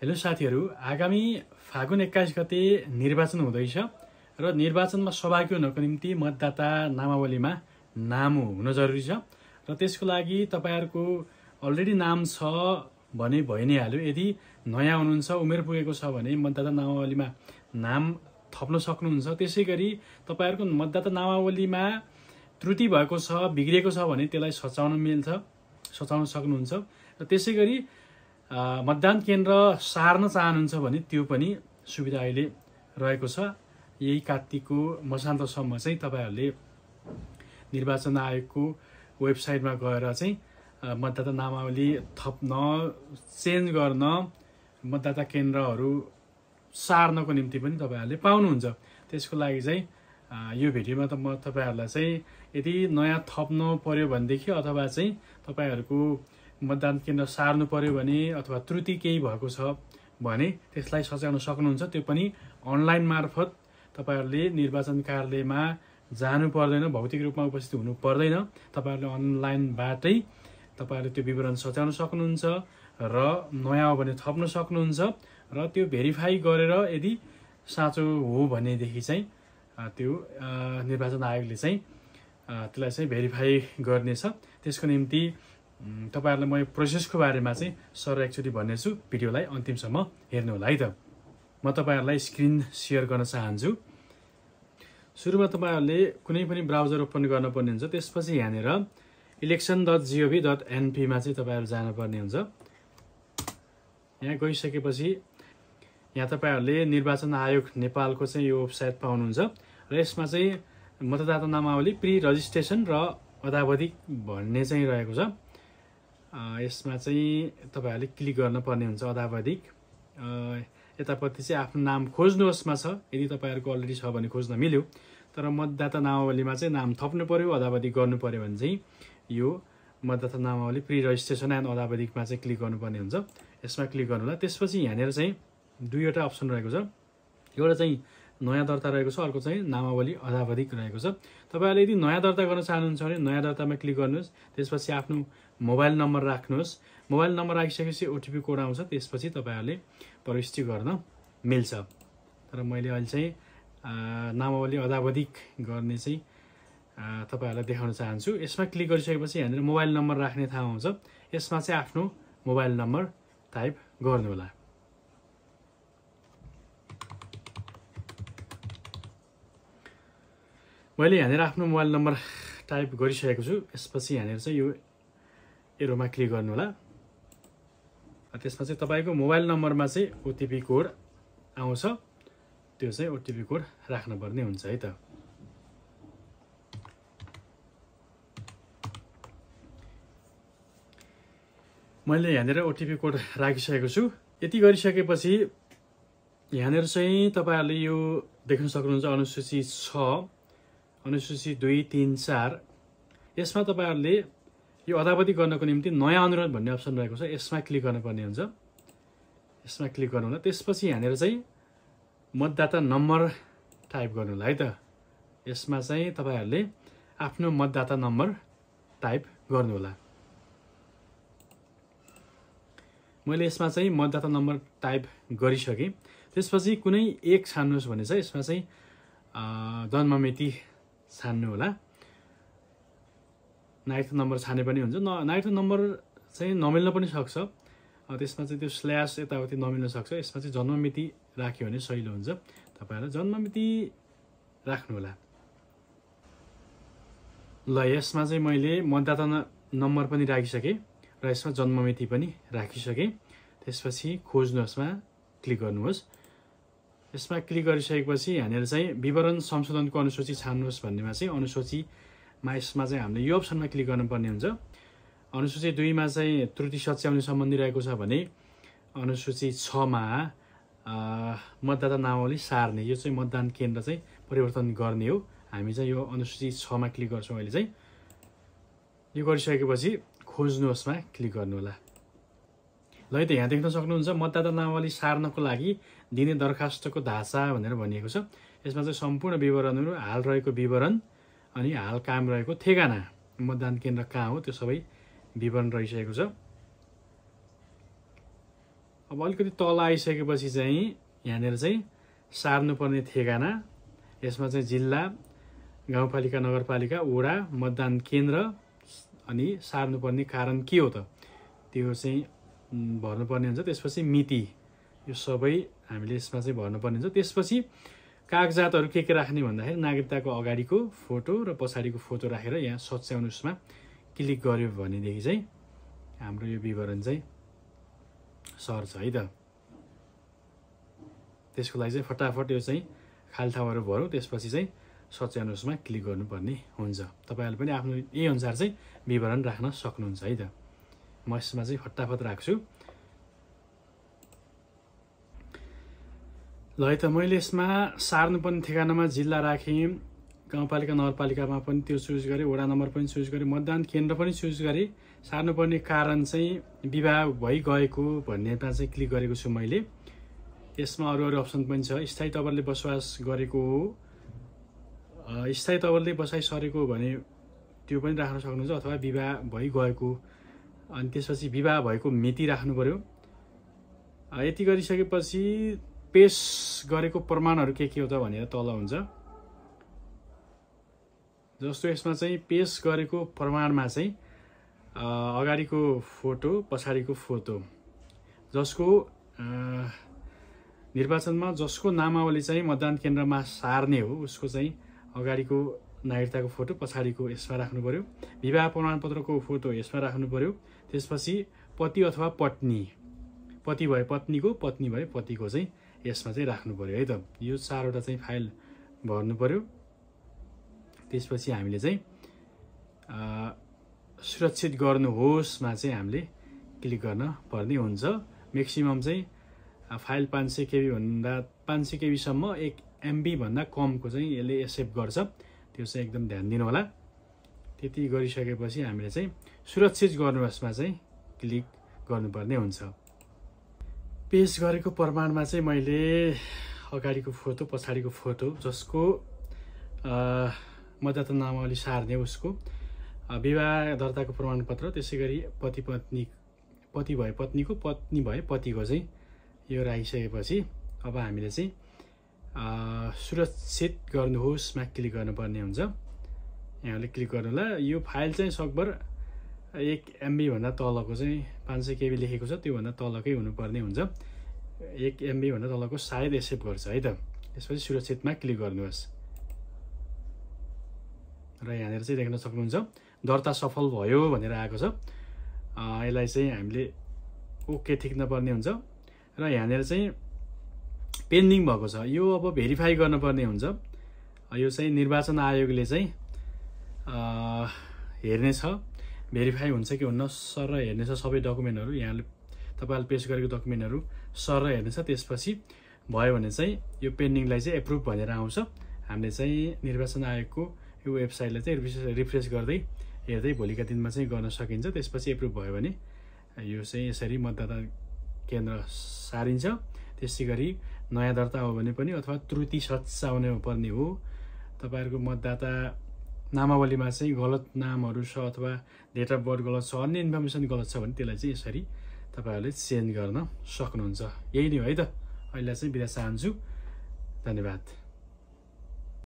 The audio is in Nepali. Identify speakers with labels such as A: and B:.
A: हेलो साथीहरू, आगामी फागुन 21 गते निर्वाचन हुँदैछ र निर्वाचनमा सहभागी हुनको निम्ति मतदाता नामावलीमा नाम हुन जरुरी छ र त्यसको लागि तपाईहरुको अलरेडी नाम छ भने भइ नै हाल्यो। यदि नयाँ हुनुहुन्छ, उमेर पुगेको छ भने मतदाता नामावलीमा नाम थप्न सक्नुहुन्छ। त्यसैगरी तपाईहरुको मतदाता नामावलीमा त्रुटि भएको छ, बिग्रेको छ भने त्यसलाई सचाउन सक्नुहुन्छ र त्यसैगरी मतदान केन्द्र सार्न चाहनुहुन्छ भने त्यो पनि सुविधा अहिले रहेको छ। यही कार्तिकको मसान्तसम्म चाहिँ तपाईहरुले निर्वाचन आयोगको वेबसाइटमा गएर चाहिँ मतदाता नामावली थप्न, चेन्ज गर्न, मतदाता केन्द्रहरू सार्नको निम्ति पनि तपाईहरुले पाउनुहुन्छ। त्यसको लागि चाहिँ यो भिडियोमा त म तपाईहरुलाई चाहिँ यदि नयाँ थप्नु पर्यो भनेदेखि अथवा चाहिँ तपाईहरुको मतदान केन्द्र सार्नु पर्यो भने अथवा त्रुटि केही भएको छ भने त्यसलाई सच्याउन सक्नुहुन्छ। त्यो पनि अनलाइन मार्फत तपाईहरुले निर्वाचन कार्यालयमा जानु पर्दैन, भौतिक रूपमा उपस्थित हुनु पर्दैन। तपाईहरुले अनलाइनबाटै तपाईहरुले त्यो विवरण सच्याउन सक्नुहुन्छ र नयाँ हो भने थप्न सक्नुहुन्छ र त्यो भेरिफाई गरेर यदि साँचो हो भनेदेखि चाहिँ त्यो निर्वाचन आयोगले चाहिँ त्यसलाई चाहिँ भेरिफाई गर्नेछ। त्यसको निम्ति तपाईहरुलाई म प्रोसेसको बारेमा चाहिँ सर एकचोटि भन्नेछु। भिडियोलाई अन्तिमसम्म हेर्नु होला है त। म तपाईहरुलाई स्क्रिन शेयर गर्न चाहन्छु। सुरुमा तपाईहरुले कुनै पनि ब्राउजर ओपन गर्नुपर्ने हुन्छ। त्यसपछि यहाँनिर election.gov.np मा चाहिँ तपाईहरु जानुपर्ने हुन्छ। यहाँ गइसकेपछि यहाँ तपाईहरुले निर्वाचन आयोग नेपालको चाहिँ यो वेबसाइट पाउनुहुन्छ र यसमा चाहिँ मतदाता नामावली प्री रजिस्ट्रेसन र अदावधिक भन्ने चाहिँ रहेको छ। यसमा चाहिँ तपाईहरुले क्लिक गर्नुपर्ने हुन्छ अदावधिक। यतापट्टि चाहिँ आफ्नो नाम खोज्नुहोस्मा छ। यदि तपाईहरुको अलरेडी छ भने खोज्न मिल्यो, तर मतदाता नामावलीमा चाहिँ नाम थप्नु पर्यो, अदावधिक गर्नु पर्यो भने चाहिँ यो मतदाता नामावली प्री रजिस्ट्रेसन एन्ड अदावधिकमा चाहिँ क्लिक गर्नुपर्ने हुन्छ। यसमा क्लिक गर्नु होला। त्यसपछि यहाँनिर चाहिँ दुईवटा अप्सन रहेको छ। एउटा चाहिँ नयाँ दर्ता रहेको छ, अर्को चाहिँ नामावली अदावधिक रहेको छ। तपाईहरुले यदि नयाँ दर्ता गर्न चाहनुहुन्छ भने नयाँ दर्तामा क्लिक गर्नुहोस्। त्यसपछि आफ्नो मोबाइल नम्बर राख्नुहोस्। मोबाइल नम्बर राखिसकेपछि ओटिपी कोड आउँछ। त्यसपछि तपाईहरुले प्रविष्टि गर्न मिल्छ। तर मैले अहिले चाहिँ नामावली अदावधिक गर्ने चाहिँ तपाईहरुलाई देखाउन चाहन्छु। यसमा क्लिक गरिसकेपछि यहाँनिर मोबाइल नम्बर राख्ने ठाउँ आउँछ। यसमा चाहिँ आफ्नो मोबाइल नम्बर टाइप गर्नु होला। मैले यहाँनिर आफ्नो मोबाइल नम्बर टाइप गरिसकेको छु। यसपछि यहाँनिर चाहिँ यो एरोमा क्लिक गर्नु होला। त्यसमा चाहिँ तपाईको मोबाइल नम्बरमा चाहिँ ओटिपी कोड आउँछ। त्यो चाहिँ ओटिपी कोड राख्नुपर्ने हुन्छ है त। मैले यहाँनिर ओटिपी कोड राखिसकेको छु। यति गरिसकेपछि यहाँनिर चाहिँ तपाईहरुले यो देख्न सक्नुहुन्छ अनुसूची 6, अनुसूची 2, 3, 4। यसमा तपाईहरुले यो अदावधिक गर्नको निम्ति नयाँ अनुरोध भन्ने अप्सन रहेको छ। यसमा क्लिक गर्नुपर्ने हुन्छ। यसमा क्लिक गर्नु होला। त्यसपछि यहाँनिर चाहिँ मतदाता नम्बर टाइप गर्नु होला है त। यसमा चाहिँ तपाईहरुले आफ्नो मतदाता नम्बर टाइप गर्नु होला। मैले यसमा चाहिँ मतदाता नम्बर टाइप गरिसकेँ। त्यसपछि कुनै एक छान्नुहोस् भने चाहिँ यसमा चाहिँ जन्ममिति छान्नु होला। नागरिक नम्बर छाने पनि हुन्छ। नागरिक नम्बर चाहिँ नमिल्न पनि सक्छ। त्यसमा चाहिँ त्यो स्ल्यास यताउति नमिल्न सक्छ। यसमा चाहिँ जन्ममिति राख्यो भने सजिलो हुन्छ। तपाईहरुले जन्ममिति राख्नु होला। ल, यसमा चाहिँ मैले मतदाता नम्बर पनि राखिसकेँ र यसमा जन्ममिति पनि राखिसकेँ। त्यसपछि खोज्नुहोस्मा क्लिक गर्नुहोस्। यसमा क्लिक गरिसकेपछि यहाँनिर चाहिँ विवरण संशोधनको अनुसूची छान्नुहोस् भन्नेमा चाहिँ अनुसूचीमा यसमा चाहिँ हामीले यो अप्सनमा क्लिक गर्नुपर्ने हुन्छ। अनुसूची 2 मा चाहिँ त्रुटि सच्याउने सम्बन्धी रहेको छ भने अनुसूची 6 मा मतदाता नामावली सार्ने, यो चाहिँ मतदान केन्द्र चाहिँ परिवर्तन गर्ने हो। हामी चाहिँ यो अनुसूची 6 मा क्लिक गर्छौँ। अहिले चाहिँ यो गरिसकेपछि खोज्नुहोस्मा क्लिक गर्नु होला। ल, त यहाँ देख्न सक्नुहुन्छ मतदाता नामावली सार्नको लागि दिने दरखास्तको ढाँचा भनेर भनिएको छ। यसमा चाहिँ सम्पूर्ण विवरणहरू, हाल रहेको विवरण अनि हाल काम रहेको ठेगाना, मतदान केन्द्र कहाँ हो त्यो सबै विवरण रहिसकेको छ। अब अलिकति तल आइसकेपछि चाहिँ यहाँनिर चाहिँ सार्नुपर्ने ठेगाना, यसमा चाहिँ जिल्ला, गाउँपालिका, नगरपालिका, वडा, मतदान केन्द्र अनि सार्नुपर्ने कारण के हो त त्यो चाहिँ भर्नुपर्ने हुन्छ। त्यसपछि मिति, यो सबै हामीले यसमा चाहिँ भर्नुपर्ने हुन्छ। त्यसपछि कागजातहरू के राख्ने भन्दाखेरि नागरिकताको अगाडिको फोटो र पछाडिको फोटो राखेर यहाँ सच्याउनुसमा क्लिक गर्यो भनेदेखि चाहिँ हाम्रो यो विवरण चाहिँ सर्छ है त। त्यसको लागि चाहिँ फटाफट यो चाहिँ खाली ठाउँहरू भरौँ, त्यसपछि चाहिँ सच्याउनुसमा क्लिक गर्नुपर्ने हुन्छ। तपाईँहरूले पनि आफ्नो यही अनुसार चाहिँ विवरण राख्न सक्नुहुन्छ है त। म यसमा चाहिँ फटाफट राख्छु। ल है त, मैले यसमा सार्नुपर्ने ठेगानामा जिल्ला राखेँ, गाउँपालिका नगरपालिकामा पनि त्यो चुज गरेँ, वडा नम्बर पनि चुज गरेँ, मतदान केन्द्र पनि चुज गरेँ। सार्नुपर्ने कारण चाहिँ विवाह भइगएको भन्नेमा चाहिँ क्लिक गरेको छु मैले। यसमा अरू अप्सन पनि छ। स्थायी तवरले बसोबास गरेको हो, स्थायी तवरले बसाइ सरेको भने त्यो पनि राख्न सक्नुहुन्छ, अथवा विवाह भइगएको। अनि त्यसपछि विवाह भएको मिति राख्नु पर्यो। यति गरिसकेपछि पेश गरेको प्रमाणहरू के हो त भनेर तल हुन्छ। जस्तो यसमा चाहिँ पेश गरेको प्रमाणमा चाहिँ अगाडिको फोटो, पछाडिको फोटो, जसको निर्वाचनमा जसको नामावली चाहिँ मतदान केन्द्रमा सार्ने हो उसको चाहिँ अगाडिको नागरिकताको फोटो, पछाडिको यसमा राख्नु पर्यो। विवाह प्रमाणपत्रको फोटो यसमा राख्नु पर्यो। त्यसपछि पति अथवा पत्नी, पति भए पत्नीको, पत्नी भए पतिको चाहिँ यसमा चाहिँ राख्नु पर्यो है त। यो 4वटा चाहिँ फाइल भर्नु पर्यो। त्यसपछि हामीले चाहिँ सुरक्षित गर्नुहोसमा चाहिँ हामीले क्लिक गर्न पर्ने हुन्छ। म्याक्सिमम चाहिँ फाइल 500 KB भन्दा 500 KB सम्म 1 MB भन्दा कमको चाहिँ यसले एक्सेप्ट गर्छ। त्यो चाहिँ एकदम ध्यान दिनु होला। त्यति गरिसकेपछि हामीले चाहिँ सुरक्षित गर्नुहोसमा चाहिँ क्लिक गर्नुपर्ने हुन्छ। पेश गरेको प्रमाणमा चाहिँ मैले अगाडिको फोटो, पछाडिको फोटो, जसको मतदाता नामावली सार्ने उसको विवाह दर्ताको प्रमाणपत्र, त्यसै गरी पति भए पत्नीको, पत्नी भए पतिको चाहिँ यो राखिसकेपछि अब हामीले चाहिँ सुरक्षित गर्नुहोसमा क्लिक गर्नुपर्ने हुन्छ। यहाँले क्लिक गर्नु होला। यो फाइल चाहिँ सकभर 1 MB भन्दा तलको चाहिँ 500 KB लेखेको छ, त्योभन्दा तलकै हुनुपर्ने हुन्छ। 1 MB भन्दा तलको सायद एक्सेप्ट गर्छ है त। त्यसपछि सुरक्षितमा क्लिक गर्नुहोस् र यहाँनिर चाहिँ देख्न सक्नुहुन्छ दर्ता सफल भयो भनेर आएको छ। यसलाई चाहिँ हामीले ओके थिच्नुपर्ने हुन्छ र यहाँनिर चाहिँ पेन्डिङ भएको छ, यो अब भेरिफाई गर्नुपर्ने हुन्छ। यो चाहिँ निर्वाचन आयोगले चाहिँ हेर्नेछ भेरिफाई हुन्छ कि हुन्न, सर हेर्नेछ सबै डकुमेन्टहरू, यहाँले तपाईँले पेश गरेको डकुमेन्टहरू सर हेर्नेछ। त्यसपछि भयो भने चाहिँ यो पेन्डिङलाई चाहिँ एप्रुभ भनेर आउँछ। हामीले चाहिँ निर्वाचन आयोगको यो वेबसाइटलाई चाहिँ रिफ्रेस गर्दै हेर्दै भोलिका दिनमा चाहिँ गर्न सकिन्छ। त्यसपछि एप्रुभ भयो भने यो चाहिँ यसरी मतदाता केन्द्र सारिन्छ। त्यसै गरी नयाँ दर्ता हो भने पनि अथवा त्रुटि सच्याउनु पर्ने हो, तपाईँहरूको मतदाता नामावलीमा चाहिँ गलत नामहरू छ अथवा डेट अफ बर्थ गलत छ, अन्य इन्फर्मेसन गलत छ भने त्यसलाई चाहिँ यसरी तपाईँहरूले चेन्ज गर्न सक्नुहुन्छ। यही नै हो है त। अहिले चाहिँ बिदा चाहन्छु। धन्यवाद।